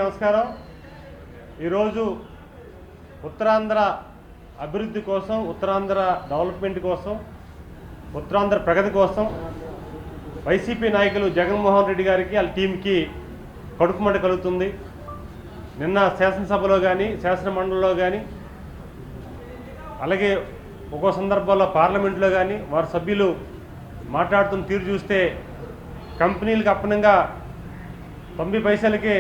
నమస్కారం. ఈరోజు ఉత్తరాంధ్ర అభివృద్ధి కోసం, ఉత్తరాంధ్ర డెవలప్మెంట్ కోసం, ఉత్తరాంధ్ర ప్రగతి కోసం వైసీపీ నాయకులు జగన్మోహన్ రెడ్డి గారికి వాళ్ళ టీంకి కడుపుమంట కలుగుతుంది. నిన్న శాసనసభలో కానీ, శాసనమండలిలో కానీ, అలాగే ఒక్కో సందర్భాల్లో పార్లమెంట్లో కానీ వారి సభ్యులు మాట్లాడుతున్న తీరు చూస్తే కంపెనీలకు అప్పనంగా 90 పైసలకే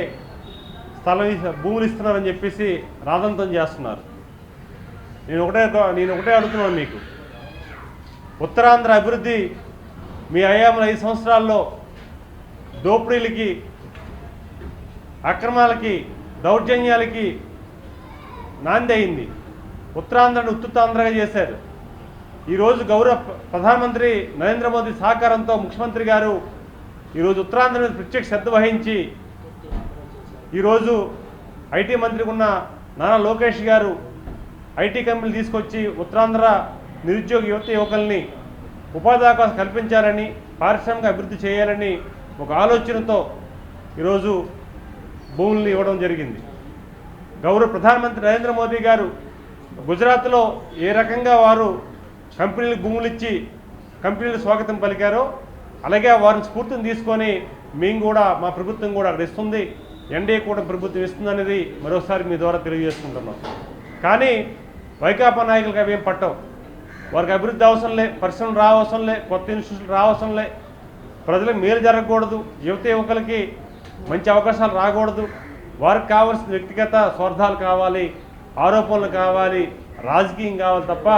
భూములు ఇస్తున్నారని చెప్పేసి రాదంతం చేస్తున్నారు. నేను ఒకటే అడుగుతున్నాను, మీకు ఉత్తరాంధ్ర అభివృద్ధి మీ హయాంలో 5 సంవత్సరాల్లో దోపిడీలకి, అక్రమాలకి, దౌర్జన్యాలకి నాంది అయింది. ఉత్తరాంధ్రను ఉత్తుత్తాంధ్రగా చేశారు. ఈరోజు గౌరవ ప్రధానమంత్రి నరేంద్ర మోదీ సహకారంతో ముఖ్యమంత్రి గారు ఈరోజు ఉత్తరాంధ్ర మీద ప్రత్యేక శ్రద్ధ వహించి ఈరోజు ఐటీ మంత్రికి ఉన్న నారా లోకేష్ గారు ఐటీ కంపెనీలు తీసుకొచ్చి ఉత్తరాంధ్ర నిరుద్యోగ యువకుల్ని ఉపాధి అవకాశం కల్పించాలని, పారిశ్రామిక అభివృద్ధి చేయాలని ఒక ఆలోచనతో ఈరోజు భూముల్ని ఇవ్వడం జరిగింది. గౌరవ ప్రధానమంత్రి నరేంద్ర మోదీ గారు గుజరాత్లో ఏ రకంగా వారు కంపెనీలకు భూములు ఇచ్చి కంపెనీలకు స్వాగతం పలికారో, అలాగే వారిని స్ఫూర్తిని తీసుకొని మేము కూడా, మా ప్రభుత్వం కూడా అక్కడ ఇస్తుంది, ఎన్డీఏ కూడా ప్రభుత్వం ఇస్తుందనేది మరోసారి మీ ద్వారా తెలియజేసుకుంటున్నాం. కానీ వైకాపా నాయకులకు అవి ఏం పట్టవు. వారికి అభివృద్ధి అవసరంలే, పరిశ్రమలు రావసరంలే, కొత్త ఇన్స్టిట్యూషన్లు రావసరంలే, ప్రజలకు మేలు జరగకూడదు, యువకులకి మంచి అవకాశాలు రాకూడదు, వారికి కావాల్సిన వ్యక్తిగత స్వార్థాలు కావాలి, ఆరోపణలు కావాలి, రాజకీయం కావాలి తప్ప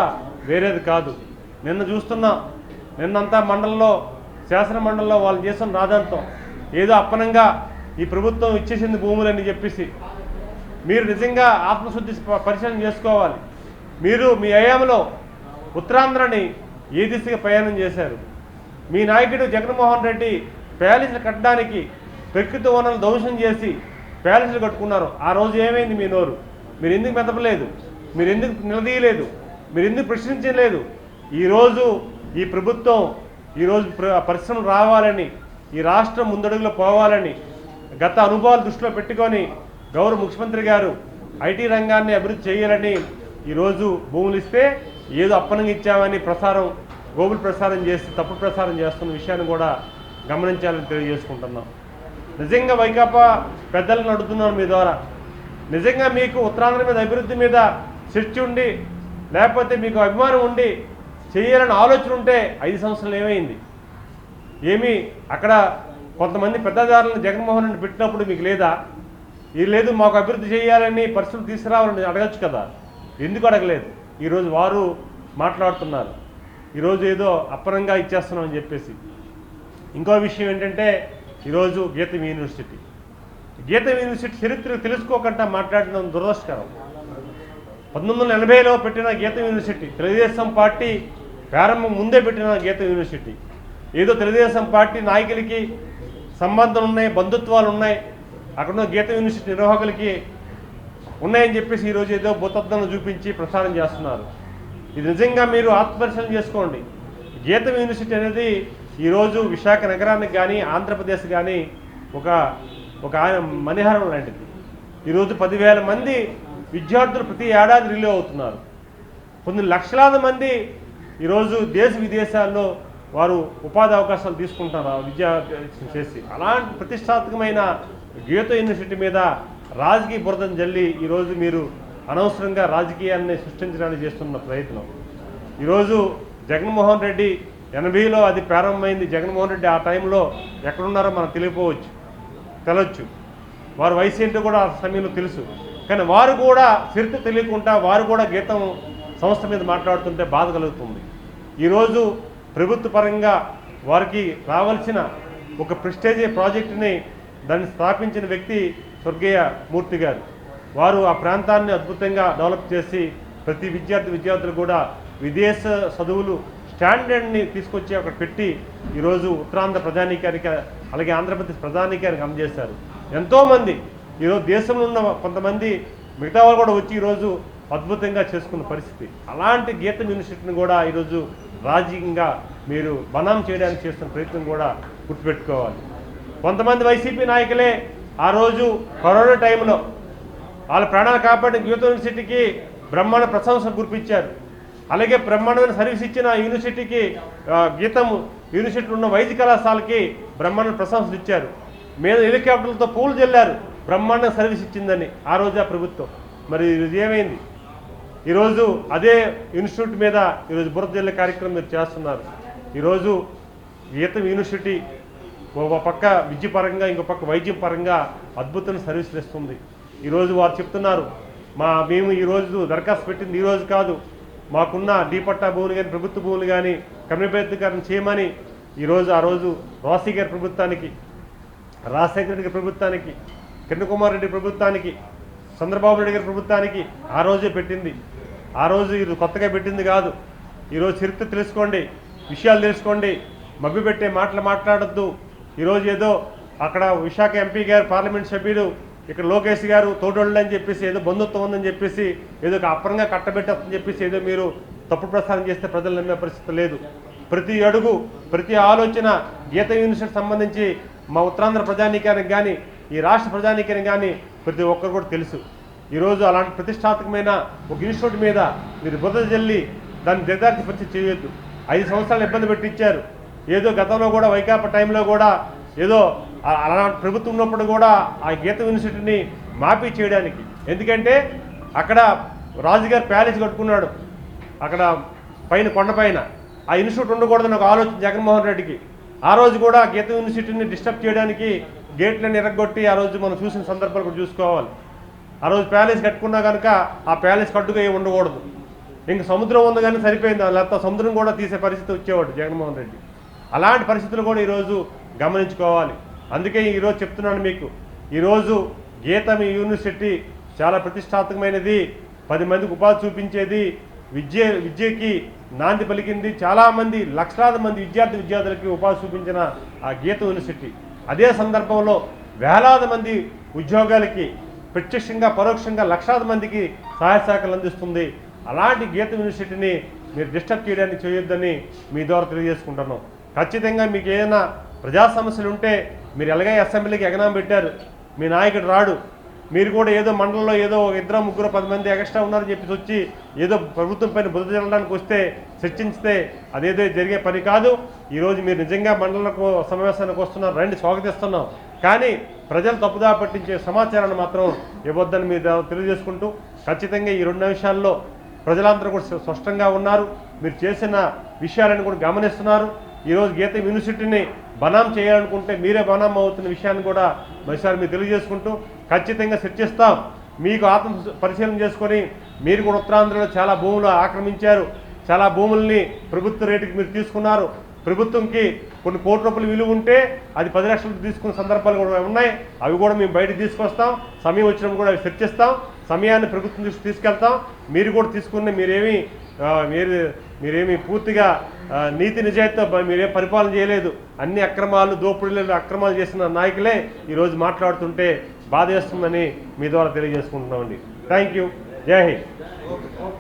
వేరేది కాదు. నిన్న చూస్తున్నాం, నిన్నంతా మండలంలో, శాసన మండలిలో వాళ్ళు చేసిన రాజంతం ఏదో అప్పనంగా ఈ ప్రభుత్వం ఇచ్చేసింది భూములని చెప్పేసి. మీరు నిజంగా ఆత్మశుద్ధి పరిశీలన చేసుకోవాలి. మీరు మీ హయాంలో ఉత్తరాంధ్రని ఏ దిశగా ప్రయాణం చేశారు? మీ నాయకుడు జగన్మోహన్ రెడ్డి ప్యాలెస్లు కట్టడానికి ప్రకృతి వనరులు ధ్వంసం చేసి ప్యాలెస్లు కట్టుకున్నారు. ఆ రోజు ఏమైంది మీ నోరు? మీరు ఎందుకు మెదపలేదు? మీరు ఎందుకు నిలదీయలేదు? మీరు ఎందుకు ప్రశ్నించలేదు? ఈరోజు ఈ ప్రభుత్వం ఈరోజు పరిశ్రమలు రావాలని, ఈ రాష్ట్రం ముందడుగులో పోవాలని గత అనుభవాలు దృష్టిలో పెట్టుకొని గౌరవ ముఖ్యమంత్రి గారు ఐటీ రంగాన్ని అభివృద్ధి చేయాలని ఈరోజు భూములు ఇస్తే ఏదో అప్పనంగా ఇచ్చామని గోబుల్ ప్రసారం చేసి తప్పుడు ప్రసారం చేస్తున్న విషయాన్ని కూడా గమనించాలని తెలియజేసుకుంటున్నాం. నిజంగా వైకాపా పెద్దలను అడుగుతున్నాను మీ ద్వారా, నిజంగా మీకు ఉత్తరాంధ్ర మీద అభివృద్ధి మీద చర్చ ఉండి, లేకపోతే మీకు అభిమానం ఉండి చేయాలని ఆలోచన ఉంటే 5 సంవత్సరాలు ఏమైంది? ఏమీ అక్కడ కొంతమంది పెద్దదారులను జగన్మోహన్ రెడ్డి పెట్టినప్పుడు మీకు లేదా? ఇది లేదు, మాకు అభివృద్ధి చేయాలని, పరిస్థితులు తీసుకురావాలని అడగచ్చు కదా, ఎందుకు అడగలేదు? ఈరోజు వారు మాట్లాడుతున్నారు, ఈరోజు ఏదో అప్పనంగా ఇచ్చేస్తున్నామని చెప్పేసి. ఇంకో విషయం ఏంటంటే, ఈరోజు గీతం యూనివర్సిటీ చరిత్ర తెలుసుకోకుండా మాట్లాడడం దురదృష్టకరం. 1980లో పెట్టిన గీతం యూనివర్సిటీ, తెలుగుదేశం పార్టీ ప్రారంభం ముందే పెట్టిన గీతం యూనివర్సిటీ, ఏదో తెలుగుదేశం పార్టీ నాయకులకి సంబంధాలు ఉన్నాయి, బంధుత్వాలు ఉన్నాయి, అక్కడున్న గీతం యూనివర్సిటీ నిర్వాహకులకి ఉన్నాయని చెప్పేసి ఈరోజు ఏదో భూతద్దంలో చూపించి ప్రచారం చేస్తున్నారు. ఇది నిజంగా మీరు ఆత్మపరిశీలన చేసుకోండి. గీతం యూనివర్సిటీ అనేది ఈరోజు విశాఖ నగరానికి కానీ, ఆంధ్రప్రదేశ్ కానీ ఒక మణిహారం లాంటిది. ఈరోజు 10,000 మంది విద్యార్థులు ప్రతి ఏడాది రిలీవ్ అవుతున్నారు. కొన్ని లక్షలాది మంది ఈరోజు దేశ విదేశాల్లో వారు ఉపాధి అవకాశాలు తీసుకుంటున్నారు విద్య చేసి. అలాంటి ప్రతిష్టాత్మకమైన గీత యూనివర్సిటీ మీద రాజకీయ బురదను జల్లి ఈరోజు మీరు అనవసరంగా రాజకీయాన్ని సృష్టించడానికి చేస్తున్న ప్రయత్నం. ఈరోజు జగన్మోహన్ రెడ్డి 80లో అది ప్రారంభమైంది. జగన్మోహన్ రెడ్డి ఆ టైంలో ఎక్కడున్నారో మనకు తెలియచ్చు. వారు వయసు ఏంటో కూడా ఆ సమయంలో తెలుసు. కానీ వారు కూడా చరిత్ర తెలియకుండా వారు కూడా గీతం సంస్థ మీద మాట్లాడుతుంటే బాధ కలుగుతుంది. ఈరోజు ప్రభుత్వ పరంగా వారికి రావాల్సిన ఒక ప్రెస్టేజ్ ప్రాజెక్టుని దాన్ని స్థాపించిన వ్యక్తి స్వర్గీయ మూర్తి గారు. వారు ఆ ప్రాంతాన్ని అద్భుతంగా డెవలప్ చేసి ప్రతి విద్యార్థులు కూడా విదేశ చదువులు స్టాండర్డ్ని తీసుకొచ్చి అక్కడ పెట్టి ఈరోజు ఉత్తరాంధ్ర ప్రజానీకానికి, అలాగే ఆంధ్రప్రదేశ్ ప్రజానీకానికి అందజేశారు. ఎంతోమంది ఈరోజు దేశంలో ఉన్న కొంతమంది మిగతా వాళ్ళు కూడా వచ్చి ఈరోజు అద్భుతంగా చేసుకున్న పరిస్థితి. అలాంటి గీతం యూనివర్సిటీని కూడా ఈరోజు రాజకీయంగా మీరు బనాం చేయడానికి చేస్తున్న ప్రయత్నం కూడా గుర్తుపెట్టుకోవాలి. కొంతమంది వైసీపీ నాయకులే ఆ రోజు కరోనా టైంలో వాళ్ళ ప్రాణాలు కాపాడిన గీత యూనివర్సిటీకి బ్రహ్మాండ ప్రశంసలు కురిపించారు. అలాగే బ్రహ్మాండమైన సర్వీస్ ఇచ్చిన యూనివర్సిటీకి గీతం యూనివర్సిటీలో ఉన్న వైద్య కళాశాలకి బ్రహ్మాండ ప్రశంసలు ఇచ్చారు. మీద హెలికాప్టర్లతో పూలు జల్లారు బ్రహ్మాండ సర్వీస్ ఇచ్చిందని ఆ రోజు ఆ ప్రభుత్వం. మరి ఇది ఏమైంది? ఈరోజు అదే ఇన్స్టిట్యూట్ మీద ఈరోజు బురద జల్లే కార్యక్రమం మీరు చేస్తున్నారు. ఈరోజు గీతం యూనివర్సిటీ ఒక పక్క విద్య పరంగా ఇంకో పక్క వైద్యం పరంగా అద్భుతమైన సర్వీసులు ఇస్తుంది. ఈరోజు వారు చెప్తున్నారు, మేము ఈరోజు దరఖాస్తు పెట్టింది ఈరోజు కాదు, మాకున్న డీపట్టా భూములు కానీ ప్రభుత్వ భూములు కానీ క్రమబద్ధీకరణ చేయమని ఈరోజు ఆ రోజు రాజశేఖర్ గారి ప్రభుత్వానికి, రాజశేఖర రెడ్డి గారి ప్రభుత్వానికి, కిరణ్ కుమార్ రెడ్డి ప్రభుత్వానికి, చంద్రబాబు నాయుడు గారి ప్రభుత్వానికి ఆ రోజే పెట్టింది. ఆ రోజు ఇది కొత్తగా పెట్టింది కాదు. ఈరోజు చరిత్ర తెలుసుకోండి, విషయాలు తెలుసుకోండి, మభ్యపెట్టే మాటలు మాట్లాడొద్దు. ఈరోజు ఏదో అక్కడ విశాఖ ఎంపీ గారు పార్లమెంట్ సభ్యుడు ఇక్కడ లోకేష్ గారు తోడోళ్ళు అని చెప్పేసి ఏదో బంధుత్వం ఉందని చెప్పేసి ఏదో అప్పరంగా కట్టబెట్టని చెప్పేసి ఏదో మీరు తప్పుడు ప్రసారం చేస్తే ప్రజలు నమ్మే పరిస్థితి లేదు. ప్రతి అడుగు ప్రతి ఆలోచన గీత యూనివర్సిటీకి సంబంధించి మా ఉత్తరాంధ్ర ప్రజానీకానికి కానీ ఈ రాష్ట్ర ప్రజానీకానికి కానీ ప్రతి ఒక్కరు కూడా తెలుసు. ఈరోజు అలాంటి ప్రతిష్టాత్మకమైన ఒక ఇన్స్టిట్యూట్ మీద మీరు బురద జల్లి దాన్ని దిగదార్చి పరిస్థితి చేయొద్దు. 5 సంవత్సరాలు ఇబ్బంది పెట్టించారు. ఏదో గతంలో కూడా వైకాపా టైంలో కూడా ఏదో అలాంటి ప్రభుత్వం ఉన్నప్పుడు కూడా ఆ గీత యూనివర్సిటీని మాఫీ చేయడానికి, ఎందుకంటే అక్కడ రాజుగారు ప్యాలెస్ కట్టుకున్నాడు అక్కడ పైన కొండపైన, ఆ ఇన్స్టిట్యూట్ ఉండకూడదని ఒక ఆలోచన జగన్మోహన్ రెడ్డికి. ఆ రోజు కూడా గీత యూనివర్సిటీని డిస్టర్బ్ చేయడానికి గేట్లను ఎరగొట్టి ఆ రోజు మనం చూసిన సందర్భాలు కూడా చూసుకోవాలి. ఆ రోజు ప్యాలెస్ కట్టుకున్నా కనుక ఆ ప్యాలెస్ కట్టుగా ఉండకూడదు. ఇంక సముద్రం ఉంది కానీ సరిపోయింది, లేకపోతే సముద్రం కూడా తీసే పరిస్థితి వచ్చేవాడు జగన్మోహన్ రెడ్డి. అలాంటి పరిస్థితులు కూడా ఈరోజు గమనించుకోవాలి. అందుకే ఈరోజు చెప్తున్నాను మీకు, ఈరోజు గీతం యూనివర్సిటీ చాలా ప్రతిష్టాత్మకమైనది, 10 మందికి ఉపాధి చూపించేది, విద్యకి నాంది పలికింది. చాలామంది లక్షలాది మంది విద్యార్థులకి ఉపాధి చూపించిన ఆ గీత యూనివర్సిటీ అదే సందర్భంలో వేలాది మంది ఉద్యోగాలకి ప్రత్యక్షంగా పరోక్షంగా లక్షలాది మందికి సహాయ సహకారాలు అందిస్తుంది. అలాంటి గీత యూనివర్సిటీని మీరు డిస్టర్బ్ చేయడానికి చేయొద్దని మీ ద్వారా తెలియజేసుకుంటున్నాం. ఖచ్చితంగా మీకు ఏదైనా ప్రజా సమస్యలు ఉంటే మీరు ఎలాగై అసెంబ్లీకి ఎగనాం పెట్టారు, మీ నాయకుడు రాడు, మీరు కూడా ఏదో మండలంలో ఏదో 2, 3, 10 మంది ఎక్స్ట్రా ఉన్నారని చెప్పేసి వచ్చి ఏదో ప్రభుత్వం పైన బురద జల్లడానికి వస్తే చర్చించితే అదేదో జరిగే పని కాదు. ఈరోజు మీరు నిజంగా మండలకు సమావేశానికి వస్తున్నారు, రండి, స్వాగతిస్తున్నాం. కానీ ప్రజలు తప్పుదా పట్టించే సమాచారాన్ని మాత్రం ఇవ్వద్దని మీరు తెలియజేసుకుంటూ, ఖచ్చితంగా ఈ 2 నిమిషాల్లో ప్రజలందరూ కూడా స్పష్టంగా ఉన్నారు, మీరు చేసిన విషయాలను కూడా గమనిస్తున్నారు. ఈరోజు గీత యూనివర్సిటీని బనాం చేయాలనుకుంటే మీరే బనాం అవుతున్న విషయాన్ని కూడా మరోసారి మీరు తెలియజేసుకుంటూ, ఖచ్చితంగా చర్చిస్తాం. మీకు ఆత్మ పరిశీలన చేసుకొని మీరు కూడా ఉత్తరాంధ్రలో చాలా భూములు ఆక్రమించారు, చాలా భూముల్ని ప్రభుత్వ రేటుకి మీరు తీసుకున్నారు. ప్రభుత్వంకి కొన్ని కోట్ల రూపాయలు విలువ ఉంటే అది 10 లక్షలకు తీసుకున్న సందర్భాలు కూడా ఉన్నాయి. అవి కూడా మేము బయటకు తీసుకొస్తాం, సమయం వచ్చినప్పుడు కూడా అవి చర్చిస్తాం, సమయాన్ని ప్రభుత్వం దృష్టికి తీసుకెళ్తాం. మీరు కూడా తీసుకున్న మీరేమి పూర్తిగా నీతి నిజాయితీతో మీరేం పరిపాలన చేయలేదు. అన్ని అక్రమాలు, దోపిడీలు, అక్రమాలు చేసిన నాయకులే ఈరోజు మాట్లాడుతుంటే బాధ వేస్తుందని మీ ద్వారా తెలియజేసుకుంటున్నామండి. Thank you. జై హింద్.